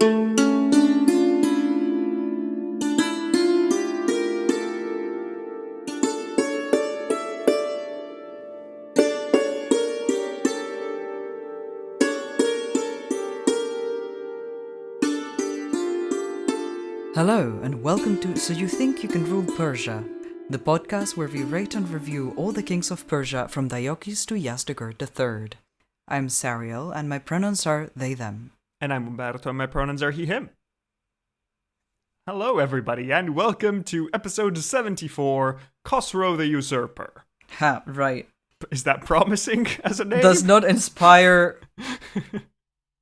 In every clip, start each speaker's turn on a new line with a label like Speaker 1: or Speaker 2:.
Speaker 1: Hello, and welcome to So You Think You Can Rule Persia, the podcast where we rate and review all the kings of Persia from Diocles to Yazdegerd III. I'm Sariel, and my pronouns are they, them.
Speaker 2: And I'm Umberto, and my pronouns are he, him. Hello, everybody, and welcome to episode 74, Khosrow the Usurper.
Speaker 1: Ha, right.
Speaker 2: Is that promising as a name?
Speaker 1: Does not inspire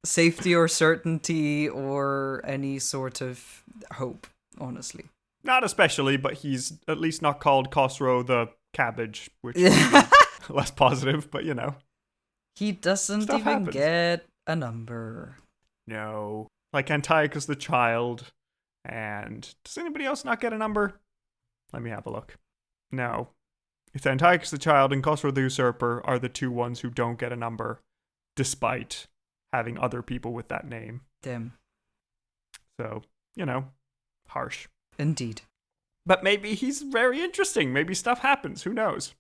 Speaker 1: safety or certainty or any sort of hope, honestly.
Speaker 2: Not especially, but he's at least not called Khosrow the Cabbage, which is less positive, but you know.
Speaker 1: He doesn't
Speaker 2: Stuff
Speaker 1: even
Speaker 2: happens.
Speaker 1: get a number.
Speaker 2: No. Like Antiochus the Child, and does anybody else not get a number? Let me have a look. No. It's Antiochus the Child and Khosrow the Usurper are the two ones who don't get a number, despite having other people with that name.
Speaker 1: Damn.
Speaker 2: So, you know, harsh.
Speaker 1: Indeed.
Speaker 2: But maybe he's very interesting. Maybe stuff happens. Who knows?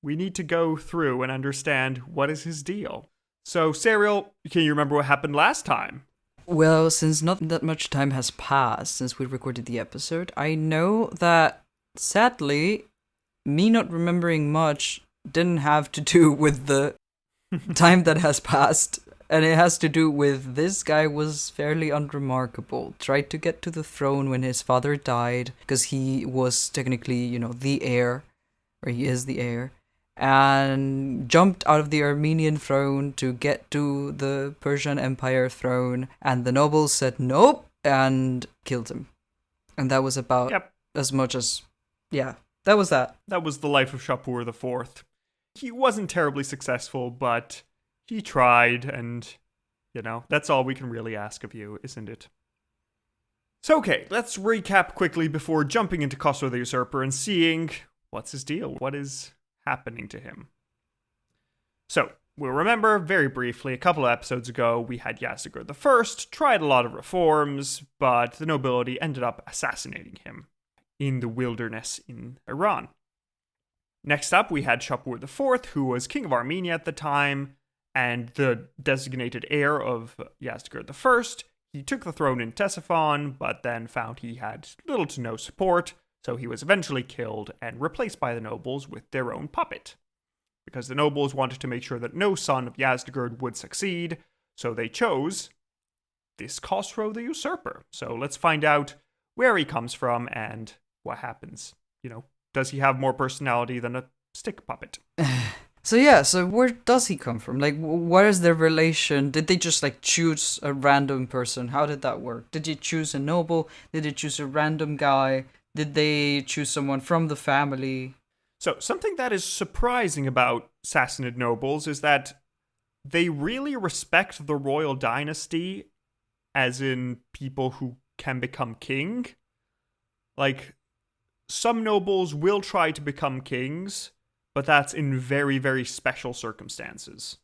Speaker 2: We need to go through and understand what is his deal. So, Sariel, can you remember what happened last time?
Speaker 1: Well, since not that much time has passed since we recorded the episode, I know that, sadly, me not remembering much didn't have to do with the time that has passed. And it has to do with this guy was fairly unremarkable. Tried to get to the throne when his father died, because he was technically, the heir, or he is the heir, and jumped out of the Armenian throne to get to the Persian Empire throne, and the nobles said nope, and killed him. And that was about as much as, that was that.
Speaker 2: That was the life of Shapur IV. He wasn't terribly successful, but he tried, and, that's all we can really ask of you, isn't it? So, okay, let's recap quickly before jumping into Khosrow the Usurper and seeing what's his deal, what is happening to him. So, we'll remember very briefly, a couple of episodes ago, we had Yazdegerd I, tried a lot of reforms, but the nobility ended up assassinating him in the wilderness in Iran. Next up, we had Shapur IV, who was king of Armenia at the time, and the designated heir of Yazdegerd I. He took the throne in Ctesiphon, but then found he had little to no support, so he was eventually killed and replaced by the nobles with their own puppet. Because the nobles wanted to make sure that no son of Yazdegerd would succeed, so they chose this Khosrow the Usurper. So let's find out where he comes from and what happens. Does he have more personality than a stick puppet?
Speaker 1: So where does he come from? Like, what is their relation? Did they just, choose a random person? How did that work? Did you choose a noble? Did they choose a random guy? Did they choose someone from the family?
Speaker 2: So, something that is surprising about Sassanid nobles is that they really respect the royal dynasty, as in people who can become king. Some nobles will try to become kings, but that's in very, very special circumstances.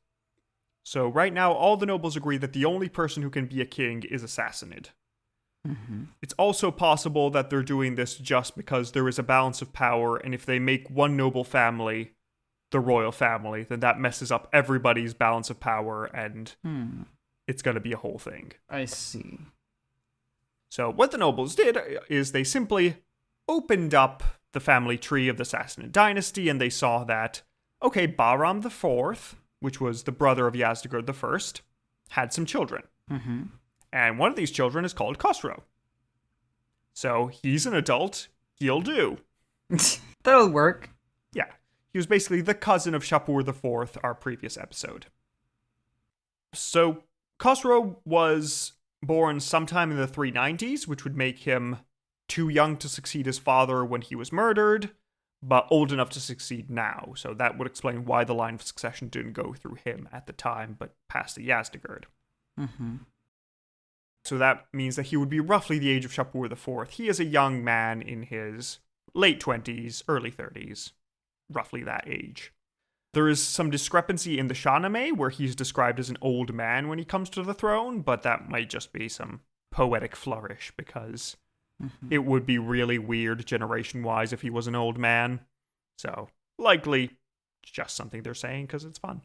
Speaker 2: So right now, all the nobles agree that the only person who can be a king is a Sassanid.
Speaker 1: Mm-hmm.
Speaker 2: It's also possible that they're doing this just because there is a balance of power, and if they make one noble family the royal family, then that messes up everybody's balance of power, and it's going to be a whole thing.
Speaker 1: I see.
Speaker 2: So what the nobles did is they simply opened up the family tree of the Sassanid dynasty, and they saw that, okay, Bahram IV, which was the brother of Yazdegerd I, had some children.
Speaker 1: Mm-hmm.
Speaker 2: And one of these children is called Khosrow. So he's an adult, he'll do.
Speaker 1: That'll work.
Speaker 2: Yeah, he was basically the cousin of Shapur IV, our previous episode. So Khosrow was born sometime in the 390s, which would make him too young to succeed his father when he was murdered, but old enough to succeed now. So that would explain why the line of succession didn't go through him at the time, but passed to Yazdegerd.
Speaker 1: Mm-hmm.
Speaker 2: So that means that he would be roughly the age of Shapur IV. He is a young man in his late 20s, early 30s, roughly that age. There is some discrepancy in the Shahnameh, where he's described as an old man when he comes to the throne, but that might just be some poetic flourish, because it would be really weird generation-wise if he was an old man. So, likely just something they're saying because it's fun.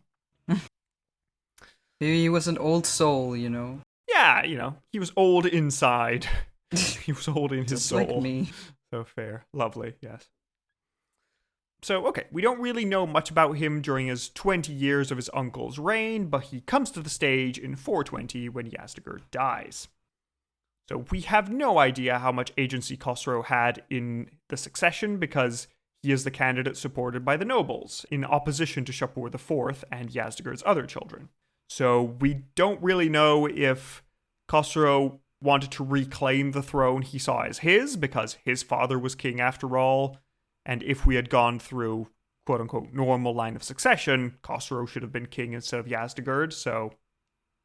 Speaker 1: Maybe he was an old soul,
Speaker 2: Yeah, he was old inside. He was old in his
Speaker 1: Just
Speaker 2: soul.
Speaker 1: like me.
Speaker 2: So fair. Lovely, yes. So, okay, we don't really know much about him during his 20 years of his uncle's reign, but he comes to the stage in 420 when Yazdegerd dies. So we have no idea how much agency Khosrow had in the succession, because he is the candidate supported by the nobles, in opposition to Shapur IV and Yazdegerd's other children. So we don't really know if Khosrow wanted to reclaim the throne he saw as his, because his father was king after all, and if we had gone through quote-unquote normal line of succession, Khosrow should have been king instead of Yazdegerd, so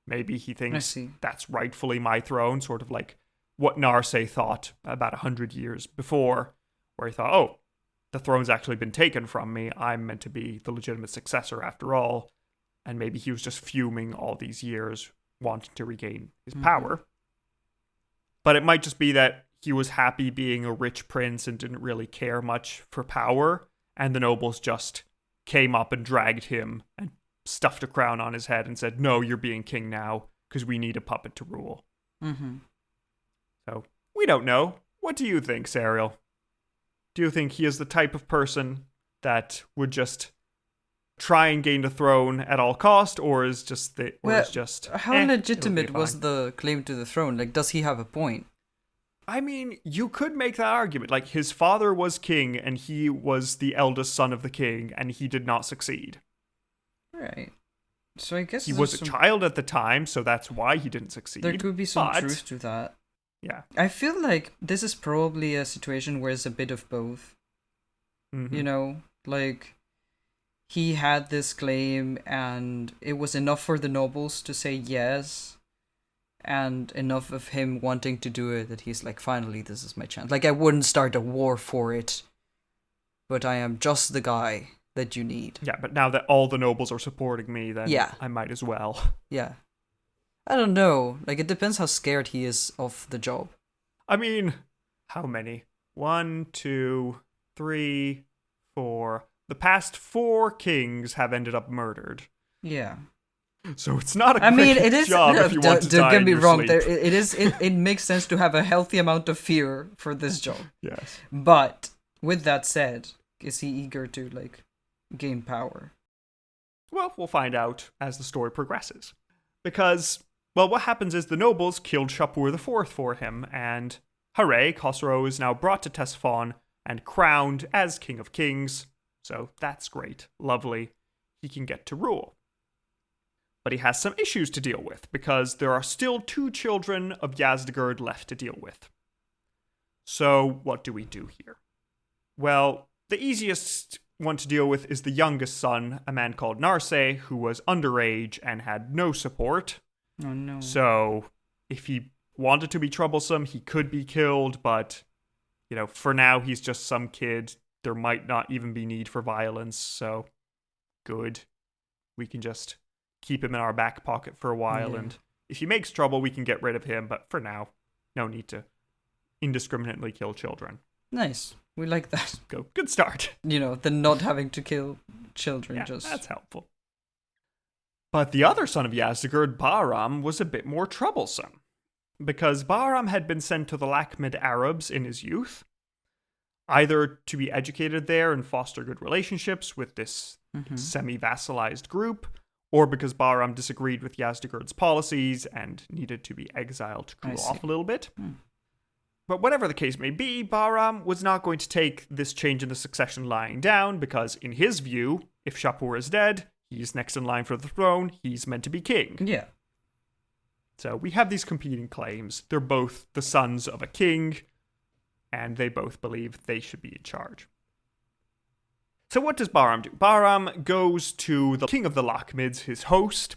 Speaker 2: maybe he thinks that's rightfully my throne, sort of like what Narseh thought about 100 years before, where he thought, oh, the throne's actually been taken from me, I'm meant to be the legitimate successor after all, and maybe he was just fuming all these years, wanting to regain his power. But it might just be that he was happy being a rich prince and didn't really care much for power, and the nobles just came up and dragged him and stuffed a crown on his head and said, no, you're being king now, because we need a puppet to rule. So, we don't know. What do you think, Sariel? Do you think he is the type of person that would just try and gain the throne at all cost, or is just
Speaker 1: how legitimate was the claim to the throne? Like, does he have a point?
Speaker 2: I mean, you could make that argument. Like, his father was king, and he was the eldest son of the king, and he did not succeed.
Speaker 1: Right. So I guess
Speaker 2: he was a child at the time, so that's why he didn't succeed.
Speaker 1: There could be some truth to that.
Speaker 2: Yeah.
Speaker 1: I feel like this is probably a situation where it's a bit of both. Like, he had this claim, and it was enough for the nobles to say yes, and enough of him wanting to do it that he's like, finally, this is my chance. Like, I wouldn't start a war for it, but I am just the guy that you need.
Speaker 2: Yeah, but now that all the nobles are supporting me, then I might as well.
Speaker 1: Yeah. I don't know. Like, it depends how scared he is of the job.
Speaker 2: I mean, how many? 1, 2, 3, 4. The past 4 kings have ended up murdered.
Speaker 1: Yeah.
Speaker 2: So it's not a great job if you want to die
Speaker 1: don't get me wrong.
Speaker 2: sleep.
Speaker 1: It makes sense to have a healthy amount of fear for this job.
Speaker 2: Yes.
Speaker 1: But with that said, is he eager to gain power?
Speaker 2: Well, we'll find out as the story progresses. Because, well, what happens is the nobles killed Shapur IV for him, and hooray, Khosrow is now brought to Ctesiphon and crowned as King of Kings. So that's great. Lovely. He can get to rule. But he has some issues to deal with, because there are still 2 children of Yazdegerd left to deal with. So what do we do here? Well, the easiest one to deal with is the youngest son, a man called Narseh, who was underage and had no support.
Speaker 1: Oh no.
Speaker 2: So if he wanted to be troublesome, he could be killed, but, for now he's just some kid. There might not even be need for violence, so good. We can just keep him in our back pocket for a while, and if he makes trouble, we can get rid of him, but for now, no need to indiscriminately kill children.
Speaker 1: Nice. We like that.
Speaker 2: Good start.
Speaker 1: The not having to kill children.
Speaker 2: That's helpful. But the other son of Yazdegerd, Bahram, was a bit more troublesome, because Bahram had been sent to the Lakhmid Arabs in his youth, either to be educated there and foster good relationships with this semi-vassalized group, or because Bahram disagreed with Yazdegerd's policies and needed to be exiled to cool off a little bit. But whatever the case may be, Bahram was not going to take this change in the succession lying down, because in his view, if Shapur is dead, he's next in line for the throne, he's meant to be king.
Speaker 1: Yeah.
Speaker 2: So we have these competing claims. They're both the sons of a king, and they both believe they should be in charge. So what does Bahram do? Bahram goes to the king of the Lakhmids, his host,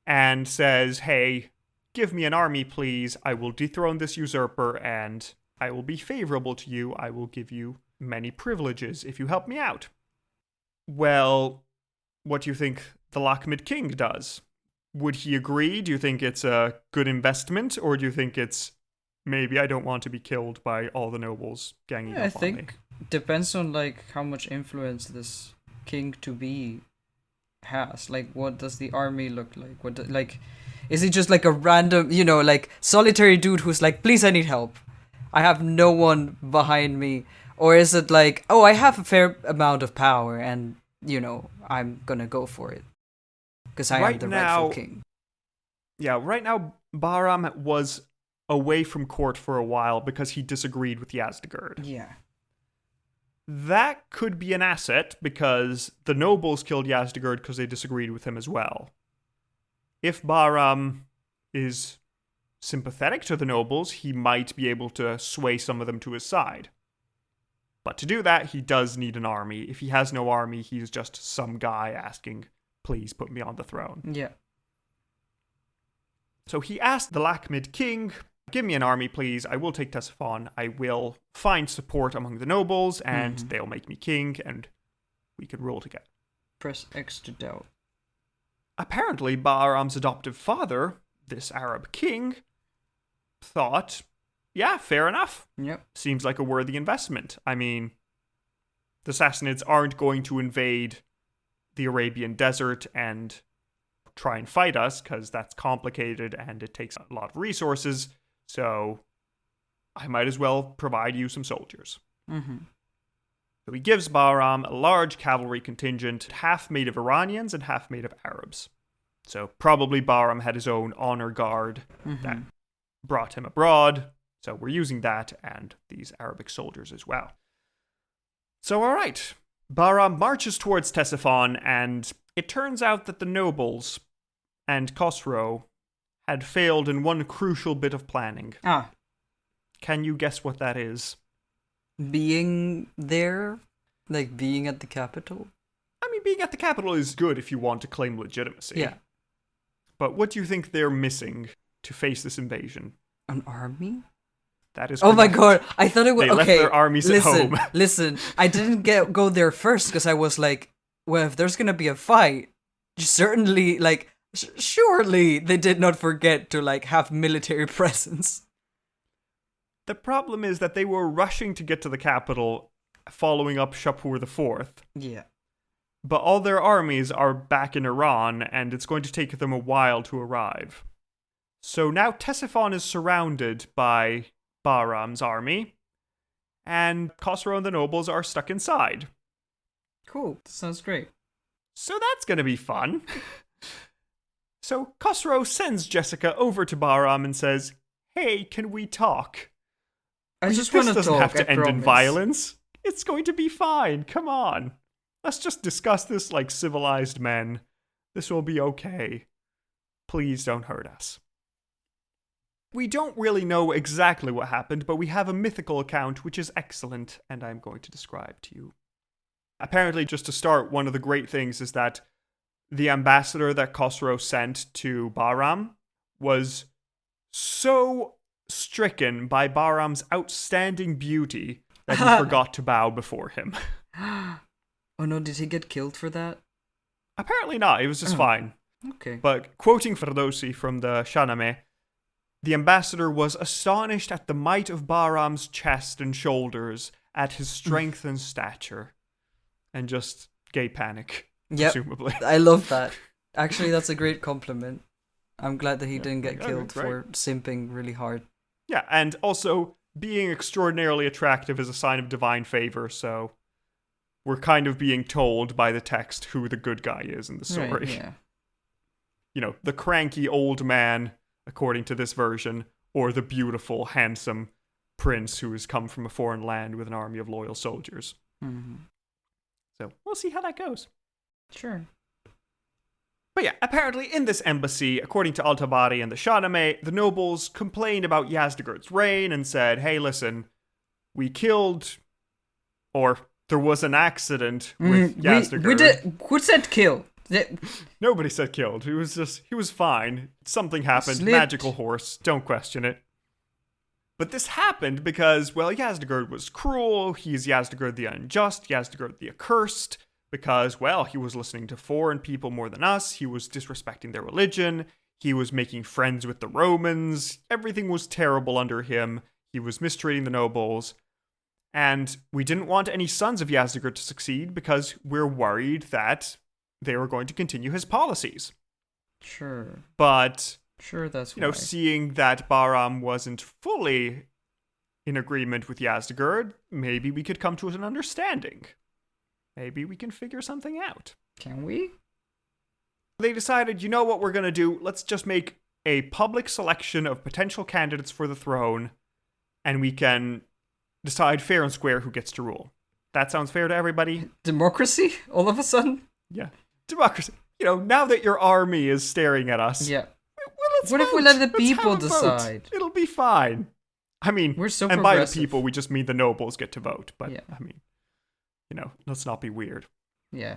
Speaker 2: and says, hey, give me an army, please. I will dethrone this usurper, and I will be favorable to you. I will give you many privileges if you help me out. Well, what do you think the Lakhmid king does? Would he agree? Do you think it's a good investment, or do you think it's maybe I don't want to be killed by all the nobles ganging
Speaker 1: Yeah, I
Speaker 2: up on me.
Speaker 1: think depends on like how much influence this king to be has. Like, what does the army look like? Like, is he just like a random, like solitary dude who's like, please, I need help. I have no one behind me. Or is it like, oh, I have a fair amount of power and, I'm gonna go for it. Because I am the rightful king.
Speaker 2: Yeah, right now, Bahram was away from court for a while because he disagreed with Yazdegerd.
Speaker 1: Yeah.
Speaker 2: That could be an asset because the nobles killed Yazdegerd because they disagreed with him as well. If Bahram is sympathetic to the nobles, he might be able to sway some of them to his side. But to do that, he does need an army. If he has no army, he's just some guy asking, please put me on the throne.
Speaker 1: Yeah.
Speaker 2: So he asked the Lakhmid king, give me an army, please. I will take Ctesiphon. I will find support among the nobles, and they'll make me king, and we can rule together.
Speaker 1: Press X to doubt.
Speaker 2: Apparently, Bahram's adoptive father, this Arab king, thought, yeah, fair enough.
Speaker 1: Yep.
Speaker 2: Seems like a worthy investment. I mean, the Sassanids aren't going to invade the Arabian desert and try and fight us, because that's complicated and it takes a lot of resources, so I might as well provide you some soldiers. So he gives Bahram a large cavalry contingent, half made of Iranians and half made of Arabs. So probably Bahram had his own honor guard that brought him abroad, so we're using that and these Arabic soldiers as well. So alright, Bahram marches towards Ctesiphon, and it turns out that the nobles and Khosrow had failed in one crucial bit of planning. Can you guess what that is?
Speaker 1: Being there? Like being at the capital?
Speaker 2: I mean, being at the capital is good if you want to claim legitimacy.
Speaker 1: Yeah.
Speaker 2: But what do you think they're missing to face this invasion?
Speaker 1: An army?
Speaker 2: That is
Speaker 1: correct. Oh my god,
Speaker 2: correct.
Speaker 1: I thought it was...
Speaker 2: They left their armies at home.
Speaker 1: Listen, I didn't go there first because I was like, well, if there's gonna be a fight, certainly, like, surely they did not forget to, like, have military presence.
Speaker 2: The problem is that they were rushing to get to the capital following up Shapur IV.
Speaker 1: Yeah.
Speaker 2: But all their armies are back in Iran, and it's going to take them a while to arrive. So now Ctesiphon is surrounded by Bahram's army, and Khosrow and the nobles are stuck inside.
Speaker 1: Cool, sounds great.
Speaker 2: So that's going to be fun. So Khosrow sends Jessica over to Bahram and says, hey, can we talk?
Speaker 1: I just want to talk,
Speaker 2: This doesn't have to end in
Speaker 1: promise.
Speaker 2: violence. It's going to be fine. Come on. Let's just discuss this like civilized men. This will be okay. Please don't hurt us. We don't really know exactly what happened, but we have a mythical account which is excellent, and I'm going to describe to you. Apparently, just to start, one of the great things is that the ambassador that Khosrow sent to Bahram was so stricken by Bahram's outstanding beauty that he forgot to bow before him.
Speaker 1: Oh no, did he get killed for that?
Speaker 2: Apparently not, it was just fine.
Speaker 1: Okay.
Speaker 2: But quoting Ferdowsi from the Shahnameh, the ambassador was astonished at the might of Bahram's chest and shoulders, at his strength and stature. And just gay panic, presumably.
Speaker 1: I love that. Actually, that's a great compliment. I'm glad that he didn't get killed for simping really hard.
Speaker 2: Yeah, and also, being extraordinarily attractive is a sign of divine favor, so we're kind of being told by the text who the good guy is in the story.
Speaker 1: Right, yeah.
Speaker 2: You know, the cranky old man, according to this version, or the beautiful, handsome prince who has come from a foreign land with an army of loyal soldiers. So, we'll see how that goes.
Speaker 1: Sure.
Speaker 2: But yeah, apparently in this embassy, according to Al-Tabari and the Shahnameh, the nobles complained about Yazdegerd's reign and said, hey, listen, we killed, or there was an accident with Yazdegerd.
Speaker 1: Who said kill?
Speaker 2: Nobody said killed. He was fine. Something happened.
Speaker 1: Slipped.
Speaker 2: Magical horse. Don't question it. But this happened because, well, Yazdegerd was cruel. He's Yazdegerd the unjust, Yazdegerd the accursed. Because, well, he was listening to foreign people more than us. He was disrespecting their religion. He was making friends with the Romans. Everything was terrible under him. He was mistreating the nobles. And we didn't want any sons of Yazdegerd to succeed because we're worried that they were going to continue his policies.
Speaker 1: Sure.
Speaker 2: But,
Speaker 1: Sure, that's
Speaker 2: you know, seeing that Bahram wasn't fully in agreement with Yazdegerd, maybe we could come to an understanding. Maybe we can figure something out.
Speaker 1: Can we?
Speaker 2: They decided, you know what we're going to do? Let's just make a public selection of potential candidates for the throne, and we can decide fair and square who gets to rule. That sounds fair to everybody?
Speaker 1: Democracy? All of a sudden?
Speaker 2: Yeah. Democracy. You know, now that your army is staring at us.
Speaker 1: Yeah.
Speaker 2: Well, let's
Speaker 1: what
Speaker 2: vote.
Speaker 1: if we let the
Speaker 2: Let's
Speaker 1: people
Speaker 2: have a vote.
Speaker 1: decide?
Speaker 2: It'll be fine. I mean,
Speaker 1: We're so
Speaker 2: and by the
Speaker 1: progressive.
Speaker 2: people, we just mean the nobles get to vote. But,
Speaker 1: Yeah.
Speaker 2: I mean, you know, let's not be weird.
Speaker 1: Yeah.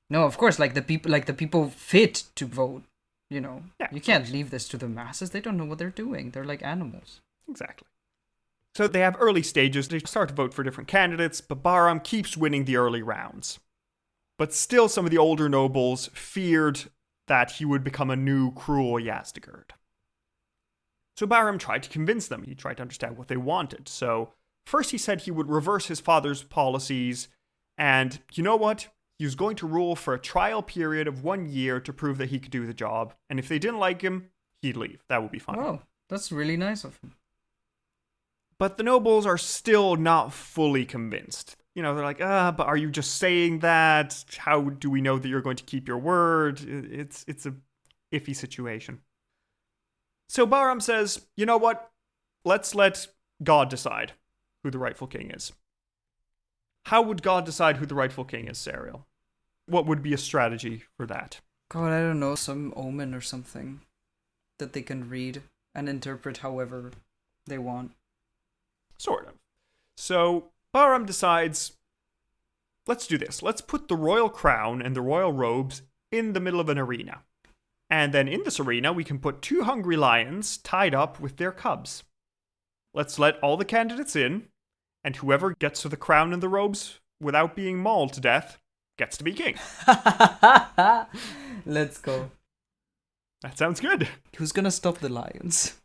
Speaker 1: No, of course, like the people fit to vote, you know.
Speaker 2: Yeah,
Speaker 1: You can't leave this to the masses. They don't know what they're doing. They're like animals.
Speaker 2: Exactly. So they have early stages. They start to vote for different candidates, but Bahram keeps winning the early rounds. But still, some of the older nobles feared that he would become a new cruel Yazdegerd. So Bahram tried to convince them. He tried to understand what they wanted. So first he said he would reverse his father's policies, and you know what? He was going to rule for a trial period of 1 year to prove that he could do the job. And if they didn't like him, he'd leave. That would be fine.
Speaker 1: Oh, that's really nice of him.
Speaker 2: But the nobles are still not fully convinced. You know, they're like, but are you just saying that? How do we know that you're going to keep your word? It's a iffy situation. So Bahram says, you know what? Let's let God decide who the rightful king is. How would God decide who the rightful king is, Serial? What would be a strategy for that?
Speaker 1: God, I don't know, some omen or something that they can read and interpret however they want.
Speaker 2: Sort of. So Bahram decides, let's do this. Let's put the royal crown and the royal robes in the middle of an arena. And then in this arena, we can put 2 hungry lions tied up with their cubs. Let's let all the candidates in, and whoever gets to the crown and the robes without being mauled to death gets to be king.
Speaker 1: Let's go.
Speaker 2: That sounds good.
Speaker 1: Who's gonna stop the lions?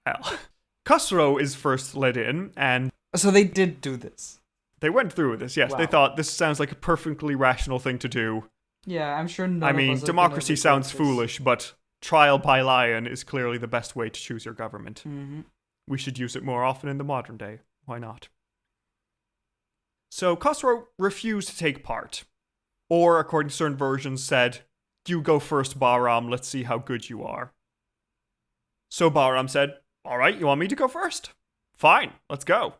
Speaker 2: Well, Khosrow is first led in, and
Speaker 1: So they did do this.
Speaker 2: they went through with this, yes.
Speaker 1: Wow.
Speaker 2: They thought this sounds like a perfectly rational thing to do.
Speaker 1: Yeah, I'm sure none
Speaker 2: I
Speaker 1: of
Speaker 2: mean,
Speaker 1: us are
Speaker 2: democracy
Speaker 1: gonna
Speaker 2: sounds
Speaker 1: regret this.
Speaker 2: foolish, but trial by lion is clearly the best way to choose your government.
Speaker 1: Mm-hmm.
Speaker 2: We should use it more often in the modern day. Why not? So Khosrow refused to take part. Or, according to certain versions, said, you go first, Bahram, let's see how good you are. So Bahram said, alright, you want me to go first? Fine, let's go.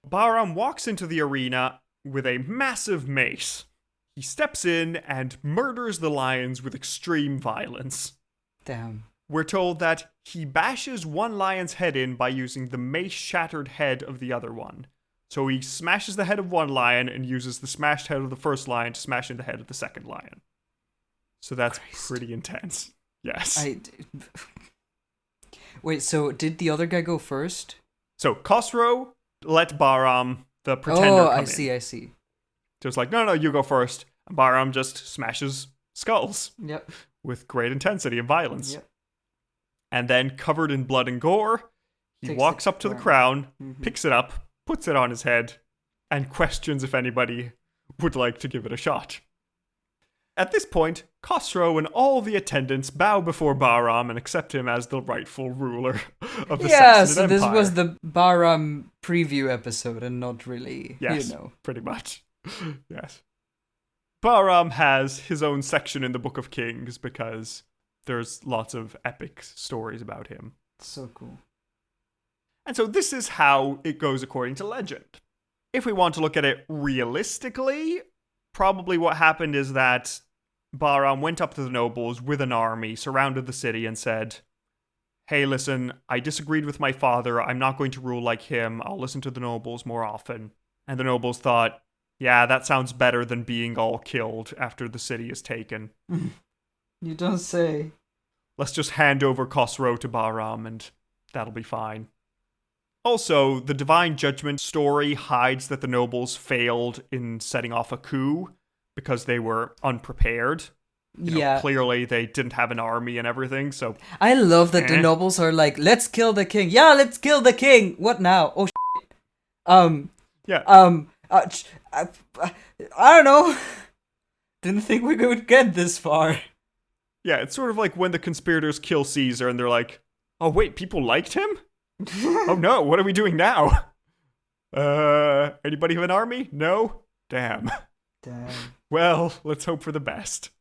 Speaker 2: Bahram walks into the arena with a massive mace. He steps in and murders the lions with extreme violence.
Speaker 1: Damn.
Speaker 2: We're told that he bashes one lion's head in by using the mace-shattered head of the other one. So he smashes the head of one lion and uses the smashed head of the first lion to smash in the head of the second lion. So that's
Speaker 1: Christ.
Speaker 2: pretty intense. Yes.
Speaker 1: Wait, so did the other guy go first?
Speaker 2: So Khosrow let Bahram, the pretender, come
Speaker 1: I
Speaker 2: in.
Speaker 1: see.
Speaker 2: So it's like, no, you go first. And Bahram just smashes skulls
Speaker 1: Yep.
Speaker 2: with great intensity and violence.
Speaker 1: Yep.
Speaker 2: And then, covered in blood and gore, he
Speaker 1: Takes
Speaker 2: walks
Speaker 1: the
Speaker 2: up to the
Speaker 1: crown.
Speaker 2: crown,
Speaker 1: Mhm.
Speaker 2: picks it up, puts it on his head, and questions if anybody would like to give it a shot. At this point, Khosrow and all the attendants bow before Bahram and accept him as the rightful ruler of the
Speaker 1: Yeah,
Speaker 2: Sassanid
Speaker 1: so this
Speaker 2: Empire.
Speaker 1: was the Bahram preview episode and not really,
Speaker 2: Yes,
Speaker 1: you know.
Speaker 2: pretty much. Yes. Bahram has his own section in the Book of Kings because there's lots of epic stories about him.
Speaker 1: So cool.
Speaker 2: And so this is how it goes according to legend. If we want to look at it realistically, probably what happened is that Bahram went up to the nobles with an army, surrounded the city, and said, hey, listen, I disagreed with my father. I'm not going to rule like him. I'll listen to the nobles more often. And the nobles thought, yeah, that sounds better than being all killed after the city is taken.
Speaker 1: You don't say.
Speaker 2: Let's just hand over Khosrow to Bahram and that'll be fine. Also, the Divine Judgment story hides that the nobles failed in setting off a coup because they were unprepared. Clearly they didn't have an army and everything, so...
Speaker 1: I love that the nobles are like, let's kill the king. Yeah, let's kill the king. What now? Oh, shit. I don't know. Didn't think we would get this far.
Speaker 2: Yeah, it's sort of like when the conspirators kill Caesar and they're like, oh wait, people liked him? Oh no, what are we doing now? Anybody have an army? No? Damn. Well, let's hope for the best.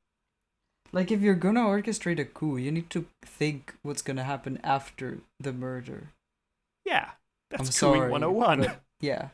Speaker 1: Like, if you're gonna orchestrate a coup, you need to think what's gonna happen after the murder.
Speaker 2: Yeah, that's
Speaker 1: Coups
Speaker 2: 101.
Speaker 1: But yeah.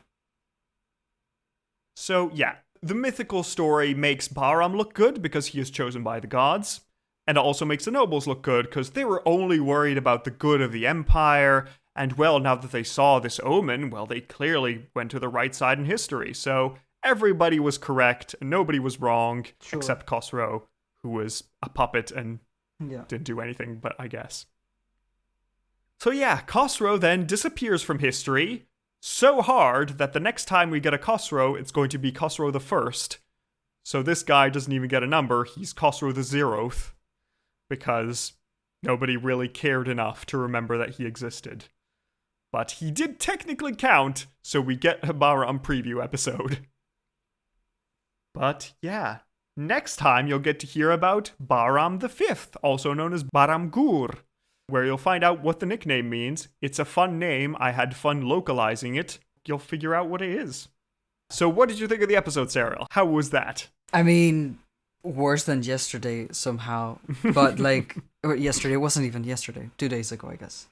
Speaker 2: So, yeah, the mythical story makes Bahram look good because he is chosen by the gods, and it also makes the nobles look good because they were only worried about the good of the empire, and well, now that they saw this omen, well, they clearly went to the right side in history, so everybody was correct, and nobody was wrong, except Khosrow, who was a puppet and didn't do anything, but I guess. So yeah, Khosrow then disappears from history so hard that the next time we get a Khosrow, it's going to be Khosrow the First. So this guy doesn't even get a number, he's Khosrow the 0th, because nobody really cared enough to remember that he existed. But he did technically count, so we get a Bahram preview episode. But yeah, next time you'll get to hear about Bahram the Fifth, also known as Bahram Gur, where you'll find out what the nickname means. It's a fun name, I had fun localizing it. You'll figure out what it is. So what did you think of the episode, Sarah? How was that?
Speaker 1: I mean, worse than yesterday somehow. But like, or yesterday, it wasn't even yesterday. 2 days ago, I guess.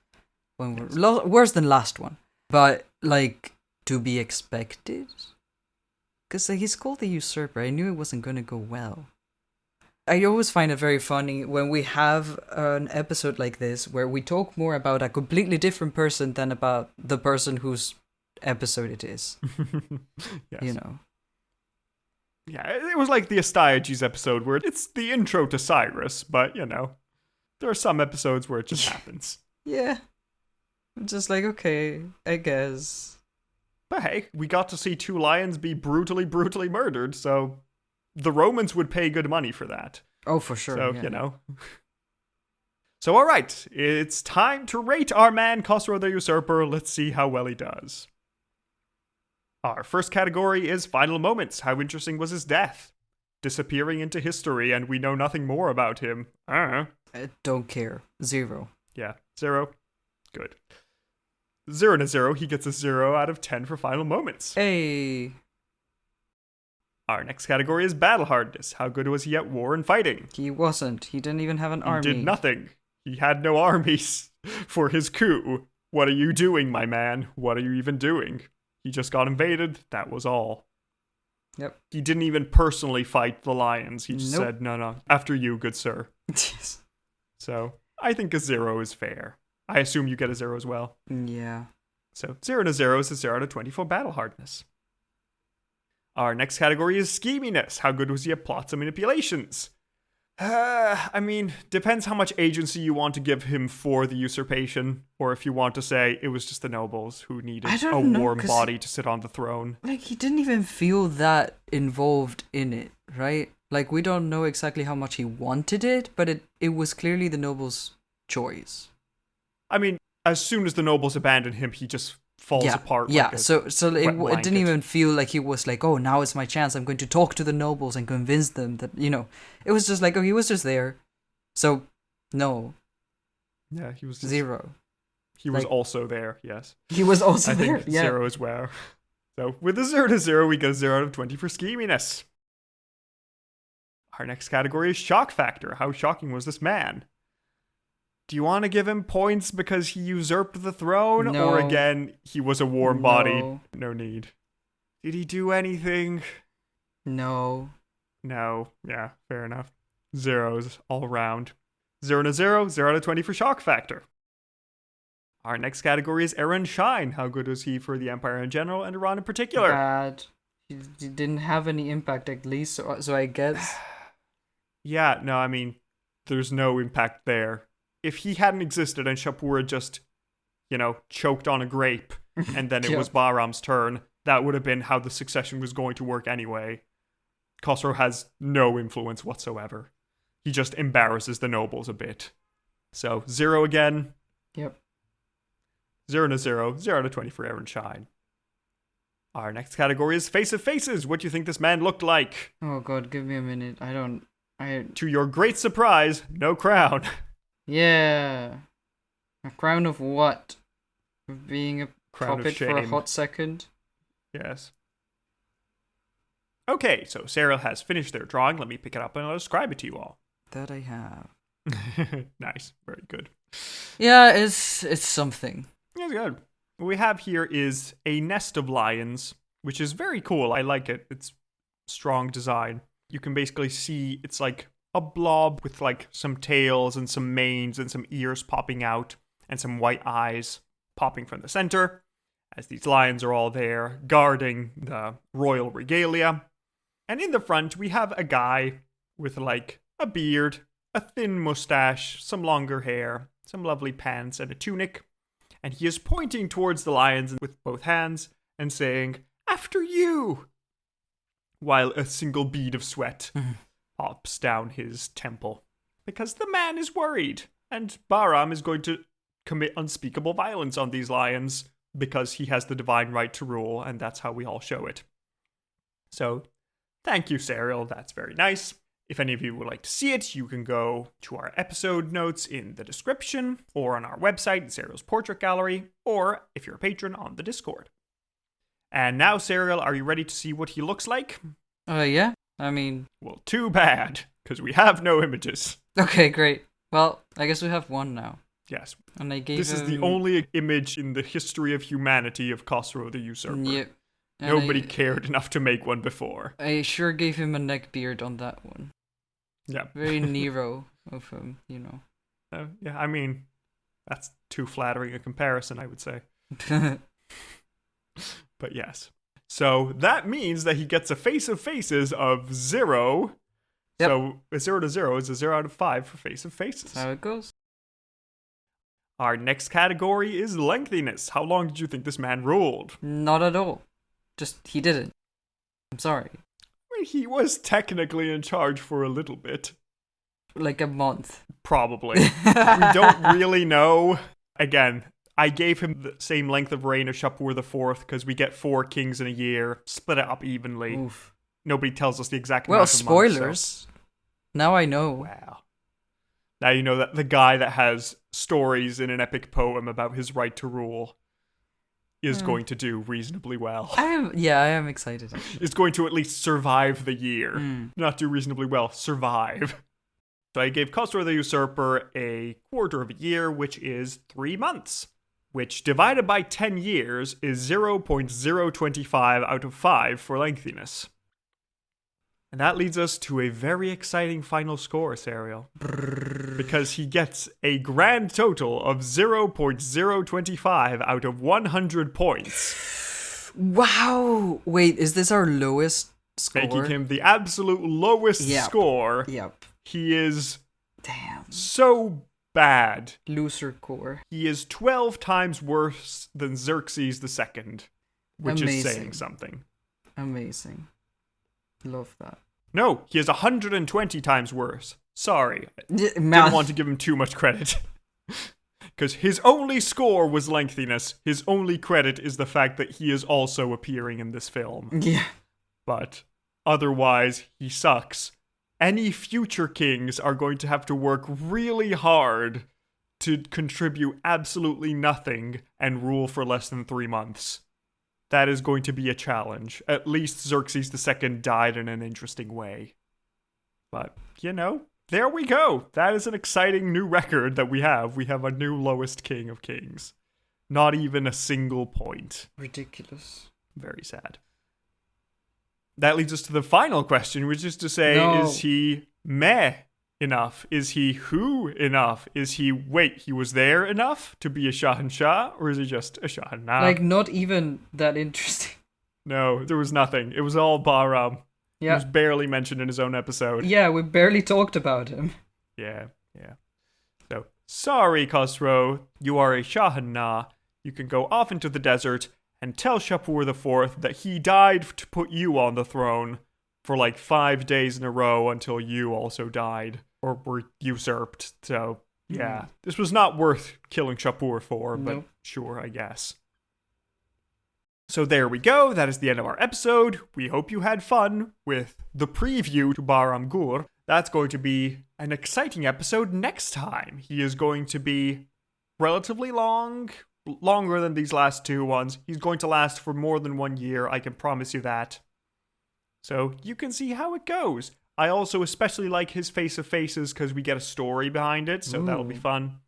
Speaker 1: Worse than last one. But like, to be expected? Because he's called the Usurper. I knew it wasn't going to go well. I always find it very funny when we have an episode like this where we talk more about a completely different person than about the person whose episode it is.
Speaker 2: Yes.
Speaker 1: You know.
Speaker 2: Yeah, it was like the Astyages episode where it's the intro to Cyrus, but, there are some episodes where it just happens.
Speaker 1: Yeah. I'm just like, okay, I guess.
Speaker 2: But hey, we got to see 2 lions be brutally, brutally murdered, so the Romans would pay good money for that.
Speaker 1: Oh, for sure.
Speaker 2: So,
Speaker 1: yeah.
Speaker 2: So, alright, it's time to rate our man Khosrow the Usurper. Let's see how well he does. Our first category is Final Moments. How interesting was his death? Disappearing into history, and we know nothing more about him.
Speaker 1: I don't care. 0.
Speaker 2: Yeah, 0. Good. 0 and a 0, he gets a 0 out of 10 for Final Moments.
Speaker 1: Hey.
Speaker 2: Our next category is Battle Hardness. How good was he at war and fighting?
Speaker 1: He wasn't. He didn't even have an army.
Speaker 2: He did nothing. He had no armies for his coup. What are you doing, my man? What are you even doing? He just got invaded. That was all.
Speaker 1: Yep.
Speaker 2: He didn't even personally fight the lions. He just said, no, after you, good sir. So, I think a 0 is fair. I assume you get a 0 as well.
Speaker 1: Yeah.
Speaker 2: So 0 and a 0 is a 0 out of 20 for battle hardness. Our next category is scheminess. How good was he at plots and manipulations? I mean, depends how much agency you want to give him for the usurpation, or if you want to say it was just the nobles who needed a warm body to sit on the throne.
Speaker 1: Like, he didn't even feel that involved in it, right? Like, we don't know exactly how much he wanted it, but it was clearly the nobles' choice.
Speaker 2: I mean, as soon as the nobles abandon him, he just falls apart.
Speaker 1: Yeah,
Speaker 2: like
Speaker 1: so it didn't even feel like he was like, oh, now it's my chance. I'm going to talk to the nobles and convince them that, It was just like, oh, he was just there. So, no.
Speaker 2: Yeah, he was just,
Speaker 1: 0.
Speaker 2: He was also there, yes.
Speaker 1: He was also
Speaker 2: there,
Speaker 1: yeah.
Speaker 2: 0 as well. So, with a 0 to 0, we get a 0 out of 20 for scheminess. Our next category is shock factor. How shocking was this man? Do you want to give him points because he usurped the throne?
Speaker 1: No.
Speaker 2: Or again, he was a warm body? No need. Did he do anything?
Speaker 1: No.
Speaker 2: No. Yeah, fair enough. 0s all around. 0 and a 0, 0 out of 20 for shock factor. Our next category is Aaron Shine. How good was he for the Empire in general and Iran in particular?
Speaker 1: Bad. He didn't have any impact, at least, so I guess.
Speaker 2: Yeah, no, I mean, there's no impact there. If he hadn't existed and Shapur had just, choked on a grape, and then it was Bahram's turn, that would have been how the succession was going to work anyway. Khosrow has no influence whatsoever. he just embarrasses the nobles a bit. So 0 again.
Speaker 1: Yep.
Speaker 2: 0 to 0. 0 to 20 for Aaron Shine. Our next category is Face of Faces. What do you think this man looked like?
Speaker 1: Oh god, give me a minute.
Speaker 2: To your great surprise, no crown.
Speaker 1: Yeah. A crown of what? Of being a
Speaker 2: Crown of
Speaker 1: puppet for a
Speaker 2: shame.
Speaker 1: hot second?
Speaker 2: Yes. Okay, so Sarah has finished their drawing. Let me pick it up and I'll describe it to you all.
Speaker 1: That I have.
Speaker 2: Nice. Very good.
Speaker 1: Yeah, it's something.
Speaker 2: It's good. What we have here is a nest of lions, which is very cool. I like it. It's strong design. You can basically see it's like a blob with like some tails and some manes and some ears popping out and some white eyes popping from the center, as these lions are all there guarding the royal regalia. And in the front, we have a guy with like a beard, a thin mustache, some longer hair, some lovely pants, and a tunic. And he is pointing towards the lions with both hands and saying, "After you!" while a single bead of sweat pops down his temple. Because the man is worried, and Bahram is going to commit unspeakable violence on these lions because he has the divine right to rule, and that's how we all show it. So, thank you, Serial. That's very nice. If any of you would like to see it, you can go to our episode notes in the description, or on our website, Serial's Portrait Gallery, or if you're a patron, on the Discord. And now, Serial, are you ready to see what he looks like?
Speaker 1: Yeah. I mean...
Speaker 2: Well, too bad, because we have no images.
Speaker 1: Okay, great. Well, I guess we have one now.
Speaker 2: Yes.
Speaker 1: And I gave
Speaker 2: This is the
Speaker 1: him-
Speaker 2: only image in the history of humanity of Khosrow the Usurper.
Speaker 1: Yep. And
Speaker 2: Nobody cared enough to make one before.
Speaker 1: I sure gave him a neck beard on that one.
Speaker 2: Yeah.
Speaker 1: Very Nero of him, you know.
Speaker 2: Yeah, I mean, that's too flattering a comparison, I would say. But yes. So that means that he gets a Face of Faces of 0.
Speaker 1: Yep.
Speaker 2: So a 0 to 0 is a 0 out of 5 for Face of Faces.
Speaker 1: That's how it goes.
Speaker 2: Our next category is lengthiness. How long did you think this man ruled?
Speaker 1: Not at all. Just, he didn't. I'm sorry.
Speaker 2: I mean, he was technically in charge for a little bit.
Speaker 1: Like a month.
Speaker 2: Probably. We don't really know. Again, I gave him the same length of reign as Shapur IV because we get 4 kings in a year, split it up evenly.
Speaker 1: Oof.
Speaker 2: Nobody tells us the exact
Speaker 1: Well,
Speaker 2: amount of months,
Speaker 1: spoilers.
Speaker 2: so-
Speaker 1: Now I know.
Speaker 2: Wow. Now you know that the guy that has stories in an epic poem about his right to rule is going to do reasonably well.
Speaker 1: I am excited. Actually.
Speaker 2: Is going to at least survive the year.
Speaker 1: Mm.
Speaker 2: Not do reasonably well, survive. So I gave Khosrow the Usurper a quarter of a year, which is 3 months. Which, divided by 10 years, is 0.025 out of 5 for lengthiness. And that leads us to a very exciting final score, Serial. Because he gets a grand total of 0.025 out of 100 points.
Speaker 1: Wow! Wait, is this our lowest score?
Speaker 2: Making him the absolute lowest score.
Speaker 1: Yep.
Speaker 2: He is
Speaker 1: Damn.
Speaker 2: so bad.
Speaker 1: Loser core.
Speaker 2: He is 12 times worse than Xerxes II, which is saying
Speaker 1: Amazing.
Speaker 2: something.
Speaker 1: Amazing. Love that.
Speaker 2: No, he is 120 times worse. Sorry.
Speaker 1: Math.
Speaker 2: Didn't want to give him too much credit. Because his only score was lengthiness. His only credit is the fact that he is also appearing in this film.
Speaker 1: Yeah.
Speaker 2: But otherwise, he sucks. Any future kings are going to have to work really hard to contribute absolutely nothing and rule for less than 3 months. That is going to be a challenge. At least Xerxes II died in an interesting way. But, you know, there we go. That is an exciting new record that we have. We have a new lowest king of kings. Not even a single point.
Speaker 1: Ridiculous.
Speaker 2: Very sad. That leads us to the final question, which is to say,
Speaker 1: No.
Speaker 2: Is he meh enough? Is he who enough? Is he, wait, he was there enough to be a Shahanshah? Or is he just a Shahanah?
Speaker 1: Like, not even that interesting.
Speaker 2: No, there was nothing. It was all Bahram. He
Speaker 1: Yeah.
Speaker 2: was barely mentioned in his own episode.
Speaker 1: Yeah, we barely talked about him.
Speaker 2: Yeah. So, sorry, Khosrow. You are a Shahanah. You can go off into the desert and tell Shapur IV that he died to put you on the throne for like 5 days in a row until you also died. or were usurped. So, yeah, this was not worth killing Shapur for, but
Speaker 1: Nope.
Speaker 2: sure, I guess. So there we go. That is the end of our episode. We hope you had fun with the preview to Bahram Gur. That's going to be an exciting episode next time. He is going to be relatively long, longer than these last two ones. He's going to last for more than 1 year, I can promise you that. So you can see how it goes. I also especially like his Face of Faces because we get a story behind it, so that'll be fun.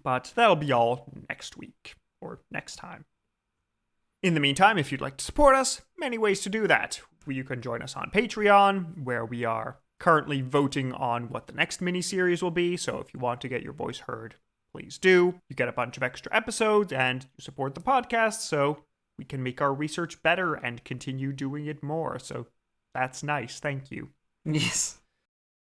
Speaker 2: But that'll be all next week, or next time. In the meantime, if you'd like to support us, many ways to do that. You can join us on Patreon, where we are currently voting on what the next miniseries will be, so if you want to get your voice heard, please do. You get a bunch of extra episodes, and you support the podcast, so we can make our research better and continue doing it more, so that's nice, thank you.
Speaker 1: Yes.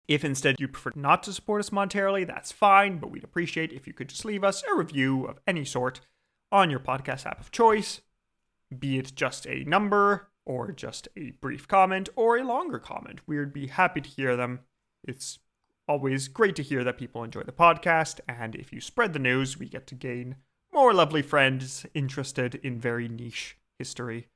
Speaker 2: If instead you prefer not to support us monetarily, that's fine, but we'd appreciate if you could just leave us a review of any sort on your podcast app of choice. Be it just a number, or just a brief comment, or a longer comment. We'd be happy to hear them. It's always great to hear that people enjoy the podcast, and if you spread the news, we get to gain more lovely friends interested in very niche history.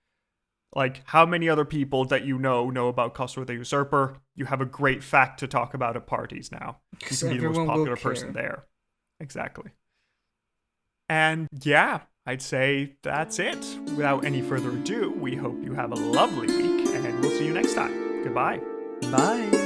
Speaker 2: Like, how many other people that you know about Khosrow the Usurper? You have a great fact to talk about at parties now. You can be the most popular person there. Exactly. And yeah, I'd say that's it. Without any further ado, we hope you have a lovely week, and we'll see you next time. Goodbye.
Speaker 1: Bye.